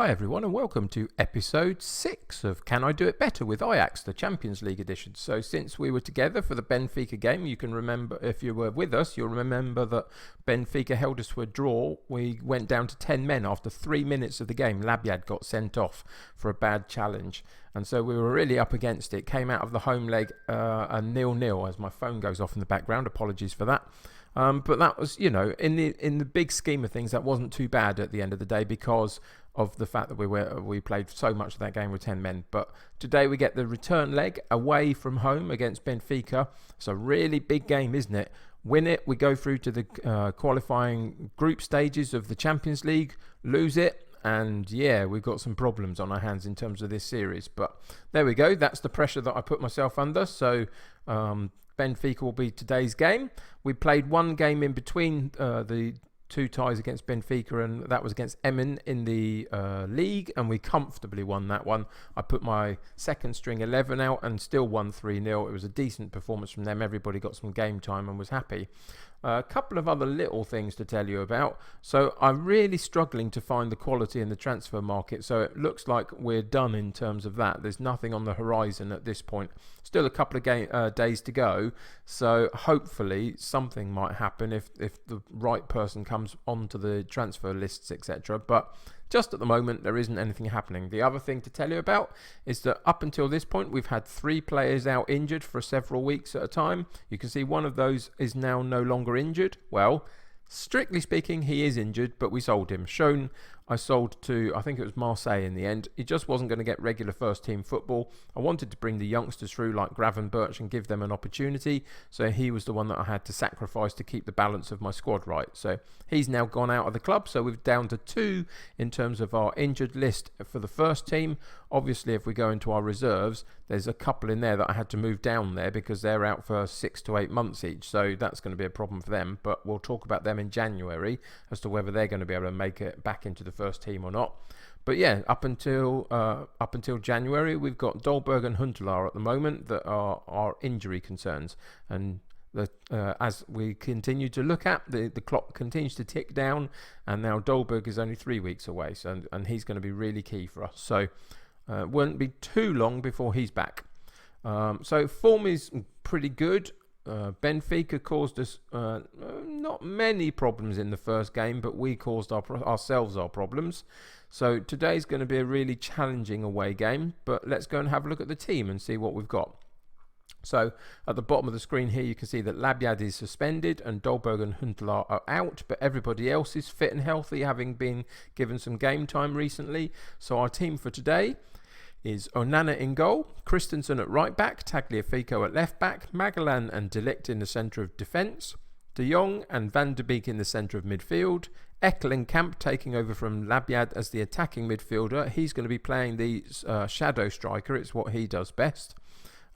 Hi everyone and welcome to episode 6 of Can I Do It Better with Ajax, the Champions League edition. So since we were together for the Benfica game, you can remember, if you were with us, you'll remember that Benfica held us to a draw. We went down to 10 men after 3 minutes of the game. Labyad got sent off for a bad challenge. And so we were really up against it. Came out of the home leg a 0-0 as my phone goes off in the background. Apologies for that. But that was, in the big scheme of things, that wasn't too bad at the end of the day because of the fact that we played so much of that game with 10 men. But today we get the return leg away from home against Benfica. It's a really big game, isn't it? Win it, we go through to the qualifying group stages of the Champions League. Lose it, and yeah, we've got some problems on our hands in terms of this series. But there we go. That's the pressure that I put myself under. So Benfica will be today's game. We played one game in between the two ties against Benfica, and that was against Emmen in the league, and we comfortably won that one. I put my second string 11 out and still won 3-0. It was a decent performance from them. Everybody got some game time and was happy. A couple of other little things to tell you about. So I'm really struggling to find the quality in the transfer market. So it looks like we're done in terms of that. There's nothing on the horizon at this point. Still a couple of days to go. So hopefully something might happen if the right person comes onto the transfer lists, etc. But just at the moment, there isn't anything happening. The other thing to tell you about is that up until this point, we've had 3 players out injured for several weeks at a time. You can see one of those is now no longer injured. Well, strictly speaking, he is injured, but we sold him. I sold to, I think it was Marseille in the end. He just wasn't going to get regular first team football. I wanted to bring the youngsters through like Gravenberch and give them an opportunity. So he was the one that I had to sacrifice to keep the balance of my squad right. So he's now gone out of the club. So we're down to 2 in terms of our injured list for the first team. Obviously, if we go into our reserves, there's a couple in there that I had to move down there because they're out for 6 to 8 months each. So that's going to be a problem for them. But we'll talk about them in January as to whether they're going to be able to make it back into the first team or not. But yeah, up until January, we've got Dolberg and Huntelaar at the moment that are our injury concerns. And as we continue to look at, the clock continues to tick down, and now Dolberg is only 3 weeks away, so and he's going to be really key for us. So won't be too long before he's back. So form is pretty good. Benfica caused us not many problems in the first game, but we caused ourselves our problems. So today's going to be a really challenging away game, but let's go and have a look at the team and see what we've got. So at the bottom of the screen here, you can see that Labyad is suspended and Dolberg and Huntelaar are out, but everybody else is fit and healthy, having been given some game time recently. So our team for today is Onana in goal, Christensen at right back, Tagliafico at left back, Magellan and De Ligt in the centre of defence, De Jong and Van de Beek in the centre of midfield, Ekkelenkamp taking over from Labyad as the attacking midfielder. He's going to be playing the shadow striker, it's what he does best.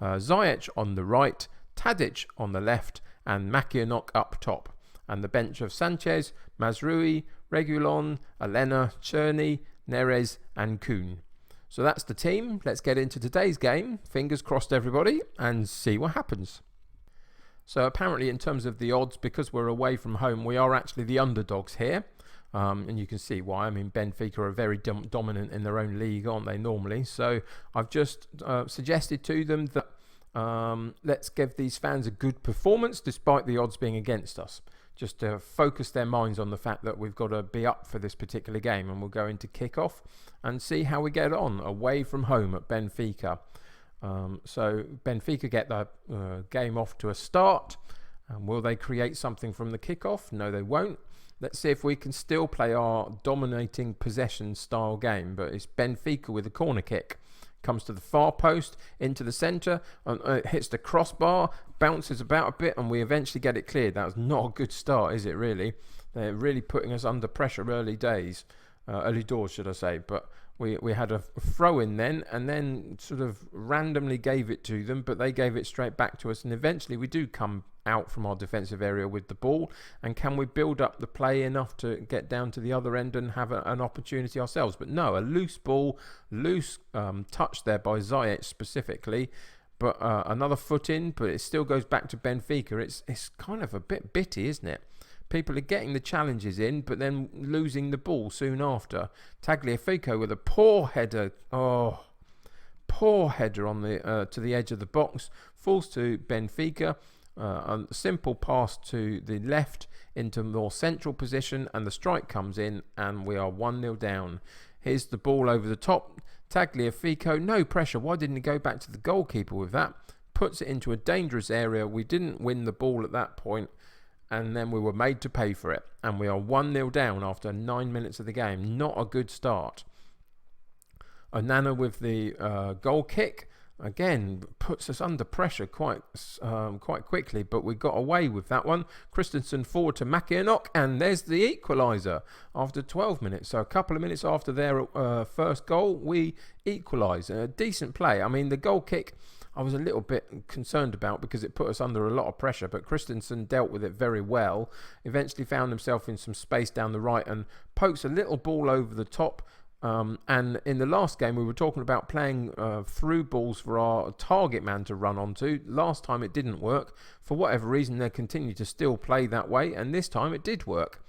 Ziyech on the right, Tadic on the left, and Makianok up top. And the bench of Sanchez, Mazrui, Regulon, Elena, Cherny, Neres and Kuhn. So that's the team. Let's get into today's game. Fingers crossed, everybody, and see what happens. So apparently in terms of the odds, because we're away from home, we are actually the underdogs here. And you can see why. I mean, Benfica are very dominant in their own league, aren't they, normally? So I've just suggested to them that let's give these fans a good performance despite the odds being against us. Just to focus their minds on the fact that we've got to be up for this particular game, and we'll go into kick-off and see how we get on away from home at Benfica. So Benfica get the game off to a start. Will they create something from the kick-off? No, they won't. Let's see if we can still play our dominating possession style game, but it's Benfica with a corner kick. Comes to the far post, into the centre, and hits the crossbar, bounces about a bit, and we eventually get it cleared. That was not a good start, is it really? They're really putting us under pressure early doors, should I say. But we had a throw in then, and then sort of randomly gave it to them, but they gave it straight back to us, and eventually we do come out from our defensive area with the ball. And can we build up the play enough to get down to the other end and have an opportunity ourselves? But no, a loose ball, loose touch there by Ziyech specifically, but another foot in, but it still goes back to Benfica. It's kind of a bit bitty, isn't it? People are getting the challenges in, but then losing the ball soon after. Tagliafico with a poor header. Oh, poor header on the to the edge of the box. Falls to Benfica. A simple pass to the left into a more central position, and the strike comes in, and we are 1-0 down. Here's the ball over the top. Tagliafico, no pressure. Why didn't he go back to the goalkeeper with that? Puts it into a dangerous area. We didn't win the ball at that point, and then we were made to pay for it. And we are 1-0 down after 9 minutes of the game. Not a good start. Onana with the goal kick. Again, puts us under pressure quite quickly, but we got away with that one. Christensen forward to Makienok, and there's the equaliser after 12 minutes. So a couple of minutes after their first goal, we equalise. A decent play. I mean, the goal kick, I was a little bit concerned about because it put us under a lot of pressure, but Christensen dealt with it very well. Eventually found himself in some space down the right and pokes a little ball over the top. And in the last game, we were talking about playing through balls for our target man to run onto. Last time it didn't work. For whatever reason, they continue to still play that way, and this time it did work.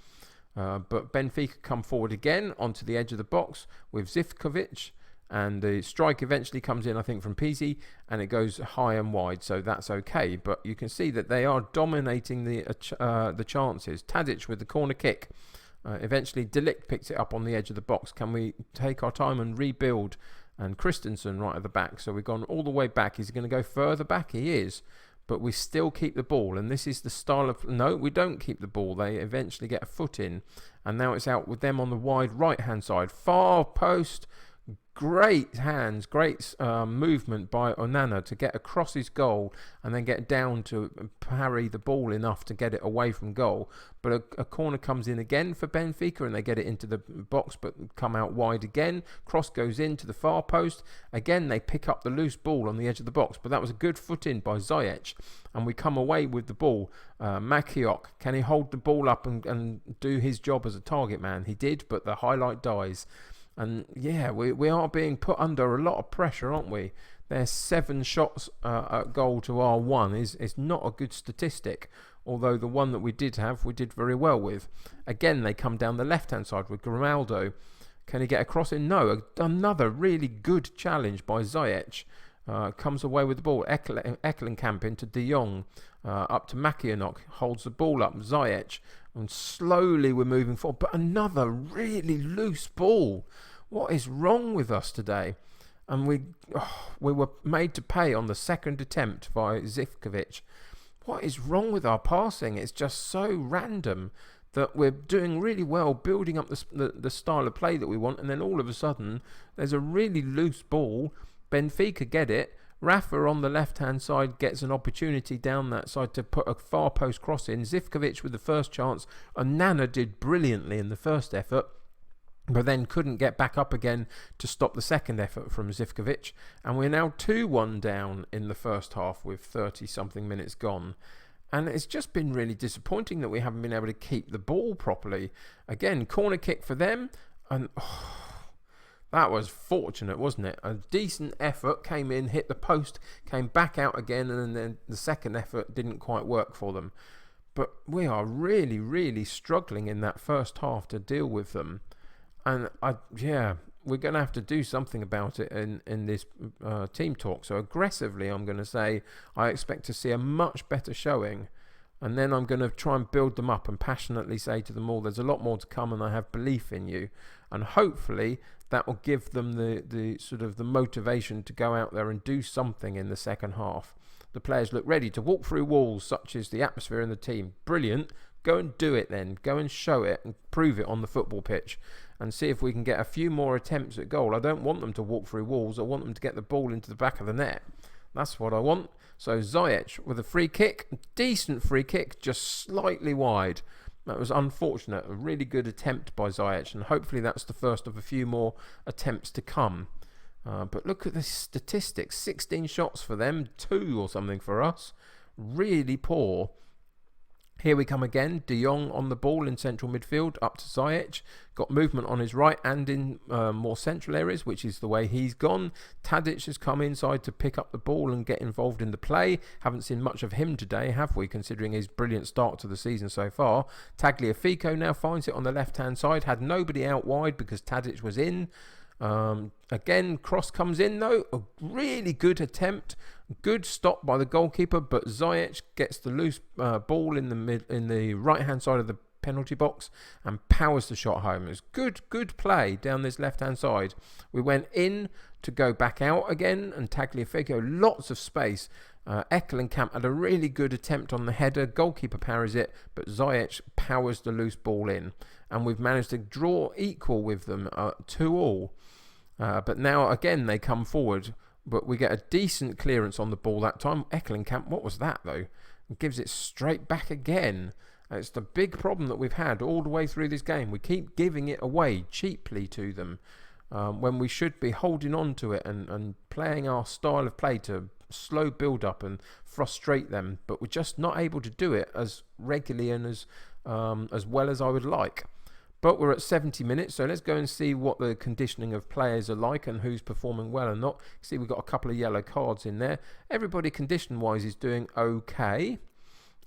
But Benfica come forward again onto the edge of the box with Zivkovic, and the strike eventually comes in, I think, from Pizzi, and it goes high and wide, so that's okay. But you can see that they are dominating the chances. Tadic with the corner kick. Eventually, Delict picks it up on the edge of the box. Can we take our time and rebuild? And Christensen right at the back. So we've gone all the way back. Is he going to go further back? He is. But we still keep the ball. And this is the style of... No, we don't keep the ball. They eventually get a foot in. And now it's out with them on the wide right-hand side. Far post. Great hands, great movement by Onana to get across his goal and then get down to parry the ball enough to get it away from goal. But a corner comes in again for Benfica and they get it into the box but come out wide again. Cross goes into the far post. Again, they pick up the loose ball on the edge of the box, but that was a good foot in by Ziyech. And we come away with the ball. Makiok, can he hold the ball up and do his job as a target man? He did, but the highlight dies. And yeah, we are being put under a lot of pressure, aren't we? Their 7 shots at goal to our 1 is not a good statistic. Although the one that we did have, we did very well with. Again, they come down the left-hand side with Grimaldo. Can he get across it? No. Another really good challenge by Ziyech. Comes away with the ball. Ekkelenkamp into De Jong. Up to Makienok. Holds the ball up. Ziyech. And slowly we're moving forward. But another really loose ball. What is wrong with us today? And we were made to pay on the second attempt by Zivkovic. What is wrong with our passing? It's just so random that we're doing really well, building up the style of play that we want, and then all of a sudden there's a really loose ball. Benfica get it. Rafa on the left-hand side gets an opportunity down that side to put a far post cross in. Zivkovic with the first chance. Onana did brilliantly in the first effort, but then couldn't get back up again to stop the second effort from Zivkovic. And we're now 2-1 down in the first half with 30-something minutes gone. And it's just been really disappointing that we haven't been able to keep the ball properly. Again, corner kick for them. And that was fortunate, wasn't it? A decent effort, came in, hit the post, came back out again, and then the second effort didn't quite work for them. But we are really, really struggling in that first half to deal with them. And we're going to have to do something about it in this team talk. So aggressively, I'm going to say I expect to see a much better showing. And then I'm going to try and build them up and passionately say to them all, there's a lot more to come and I have belief in you. And hopefully that will give them the sort of the motivation to go out there and do something in the second half. The players look ready to walk through walls, such as the atmosphere in the team. Brilliant. Go and do it then. Go and show it and prove it on the football pitch and see if we can get a few more attempts at goal. I don't want them to walk through walls. I want them to get the ball into the back of the net. That's what I want. So Ziyech with a free kick. Decent free kick, just slightly wide. That was unfortunate. A really good attempt by Ziyech, and hopefully that's the first of a few more attempts to come. But look at the statistics. 16 shots for them, 2 or something for us. Really poor. Here we come again. De Jong on the ball in central midfield, up to Ziyech. Got movement on his right and in more central areas, which is the way he's gone. Tadic has come inside to pick up the ball and get involved in the play. Haven't seen much of him today, have we, considering his brilliant start to the season so far. Tagliafico now finds it on the left-hand side. Had nobody out wide because Tadic was in. Again, cross comes in though. A really good attempt. Good stop by the goalkeeper, but Ziyech gets the loose ball in the right-hand side of the penalty box and powers the shot home. It's good play down this left-hand side. We went in to go back out again, and Tagliafico, lots of space. Ekkelenkamp had a really good attempt on the header. Goalkeeper parries it, but Ziyech powers the loose ball in. And we've managed to draw equal with them, 2-2. But now, again, they come forward. But we get a decent clearance on the ball that time. Ekkelenkamp, what was that, though? Gives it straight back again. It's the big problem that we've had all the way through this game. We keep giving it away cheaply to them when we should be holding on to it and playing our style of play to slow build up and frustrate them. But we're just not able to do it as regularly and as well as I would like. But we're at 70 minutes, so let's go and see what the conditioning of players are like and who's performing well and not. See, we've got a couple of yellow cards in there. Everybody condition-wise is doing okay.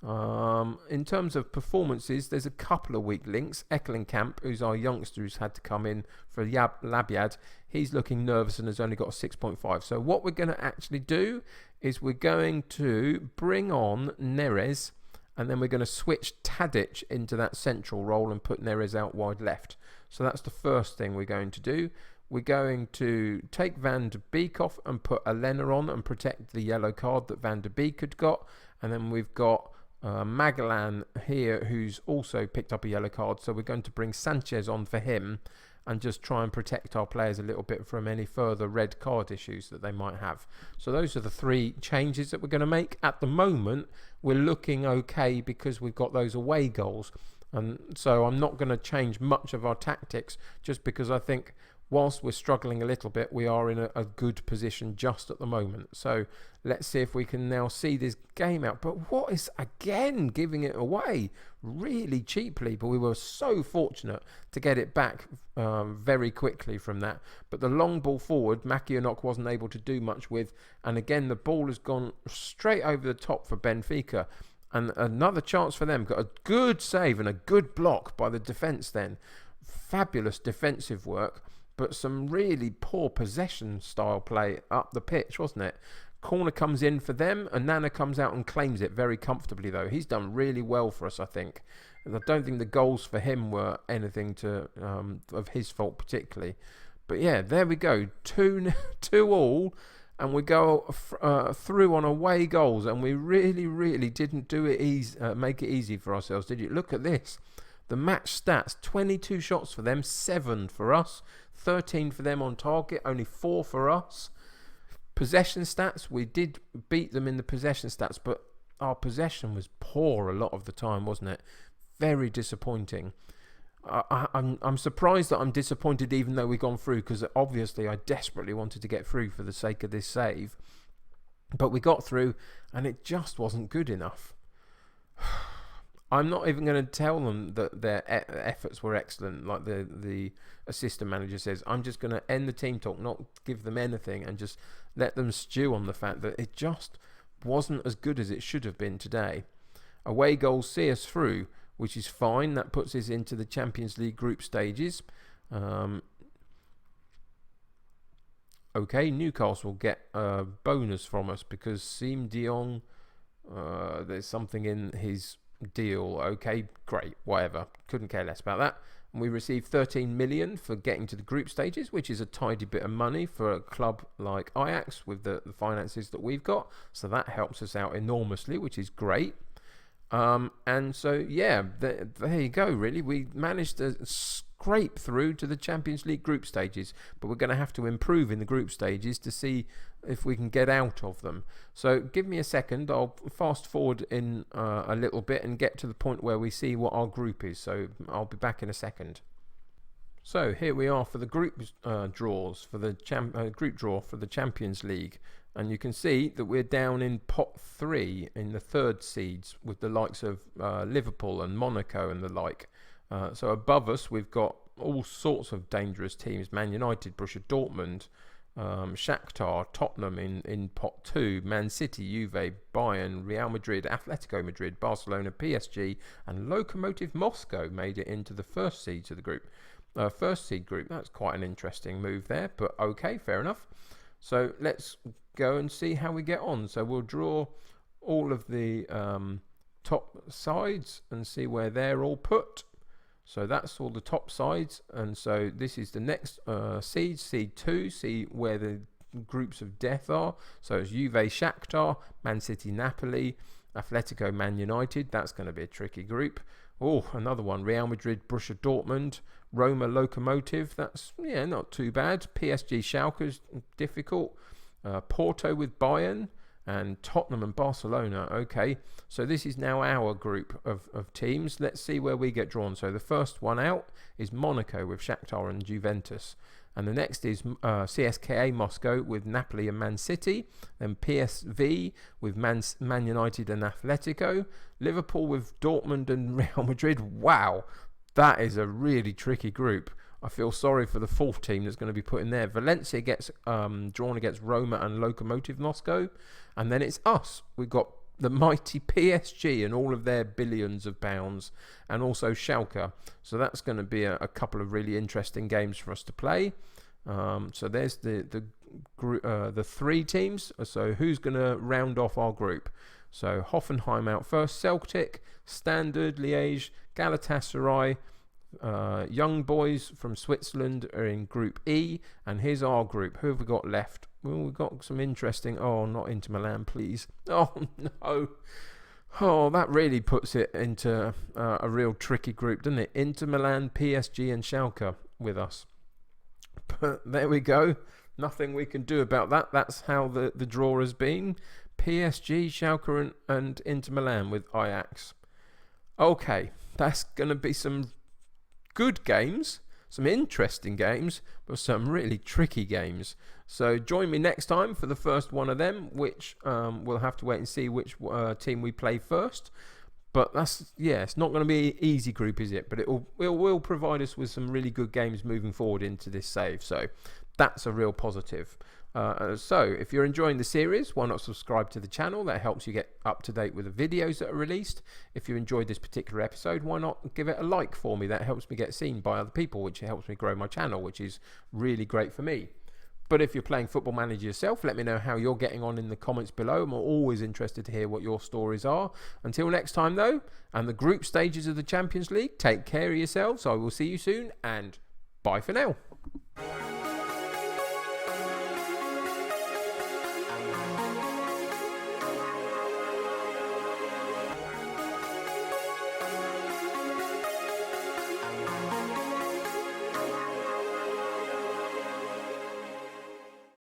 In terms of performances, there's a couple of weak links. Ekkelenkamp, who's our youngster who's had to come in for Labyad, he's looking nervous and has only got a 6.5. So what we're going to actually do is we're going to bring on Neres, and then we're going to switch Tadic into that central role and put Neres out wide left. So that's the first thing we're going to do. We're going to take Van de Beek off and put Elena on and protect the yellow card that Van de Beek had got. And then we've got Magellan here, who's also picked up a yellow card. So we're going to bring Sanchez on for him and just try and protect our players a little bit from any further red card issues that they might have. So those are the three changes that we're going to make. At the moment, we're looking okay because we've got those away goals. And so I'm not going to change much of our tactics just because I think whilst we're struggling a little bit, we are in a good position just at the moment. So let's see if we can now see this game out. But what is, again, giving it away really cheaply? But we were so fortunate to get it back very quickly from that. But the long ball forward, Makianok wasn't able to do much with. And again, the ball has gone straight over the top for Benfica. And another chance for them. Got a good save and a good block by the defence then. Fabulous defensive work. But some really poor possession style play up the pitch, wasn't it? Corner comes in for them, and Nana comes out and claims it very comfortably, though. He's done really well for us, I think. And I don't think the goals for him were anything to of his fault particularly. But yeah, there we go. 2-2, and we go through on away goals, and we really didn't do it easy, make it easy for ourselves, did you? Look at this. The match stats, 22 shots for them, 7 for us. 13 for them on target, only 4 for us. Possession stats, we did beat them in the possession stats, but our possession was poor a lot of the time, wasn't it? Very disappointing. I'm surprised that I'm disappointed even though we've gone through, because obviously I desperately wanted to get through for the sake of this save. But we got through and it just wasn't good enough. I'm not even going to tell them that their efforts were excellent, like the assistant manager says. I'm just going to end the team talk, not give them anything, and just let them stew on the fact that it just wasn't as good as it should have been today. Away goals see us through, which is fine. That puts us into the Champions League group stages. Okay, Newcastle get a bonus from us because Siem de Jong, there's something in his deal. Okay, great, whatever, couldn't care less about that. And we received 13 million for getting to the group stages, which is a tidy bit of money for a club like Ajax with the finances that we've got, so that helps us out enormously, which is great. And so yeah, there you go. Really, we managed to scrape through to the Champions League group stages, but we're going to have to improve in the group stages to see if we can get out of them. So give me a second, I'll fast forward in a little bit and get to the point where we see what our group is. So I'll be back in a second. So here we are for the group draws for the group draw for the Champions League, and you can see that we're down in pot 3 in the third seeds with the likes of Liverpool and Monaco and the like. So above us we've got all sorts of dangerous teams: Man United, Borussia Dortmund, Shakhtar, Tottenham in pot 2, Man City, Juve, Bayern, Real Madrid, Atletico Madrid, Barcelona, PSG, and Lokomotiv Moscow made it into the first seeds of the group. First seed group. That's quite an interesting move there, but okay, fair enough. So let's go and see how we get on. So we'll draw all of the top sides and see where they're all put. So that's all the top sides, and so this is the next seed 2, see where the groups of death are. So it's Juve, Shakhtar, Man City, Napoli, Atletico, Man United. That's going to be a tricky group. Oh, another one: Real Madrid, Borussia Dortmund, Roma, Lokomotiv. That's not too bad. PSG, Schalke's difficult. Porto with Bayern, and Tottenham and Barcelona. Okay, so this is now our group of teams. Let's see where we get drawn. So the first one out is Monaco with Shakhtar and Juventus. And the next is CSKA Moscow with Napoli and Man City. Then PSV with Man United and Atletico. Liverpool with Dortmund and Real Madrid. Wow, that is a really tricky group. I feel sorry for the fourth team that's going to be put in there. Valencia gets drawn against Roma and Lokomotiv Moscow. And then it's us. We've got the mighty PSG and all of their billions of pounds, and also Schalke. So that's going to be a couple of really interesting games for us to play. So there's the three teams. So who's going to round off our group? So Hoffenheim out first, Celtic, Standard Liège, Galatasaray, Young Boys from Switzerland are in Group E, and here's our group. Who have we got left? Well, we've got some interesting... Oh, not Inter Milan, please. Oh, no. Oh, that really puts it into a real tricky group, doesn't it? Inter Milan, PSG and Schalke with us. But there we go. Nothing we can do about that. That's how the draw has been. PSG, Schalke and Inter Milan with Ajax. Okay, that's going to be some good games, some interesting games, but some really tricky games. So join me next time for the first one of them, which we'll have to wait and see which team we play first. But it's not going to be an easy group, is it? But it will provide us with some really good games moving forward into this save. So that's a real positive. So if you're enjoying the series, why not subscribe to the channel? That helps you get up to date with the videos that are released. If you enjoyed this particular episode, why not give it a like for me? That helps me get seen by other people, which helps me grow my channel, which is really great for me. But if you're playing Football Manager yourself, let me know how you're getting on in the comments below. I'm always interested to hear what your stories are. Until next time though, and the group stages of the Champions League, take care of yourselves. I will see you soon, and bye for now.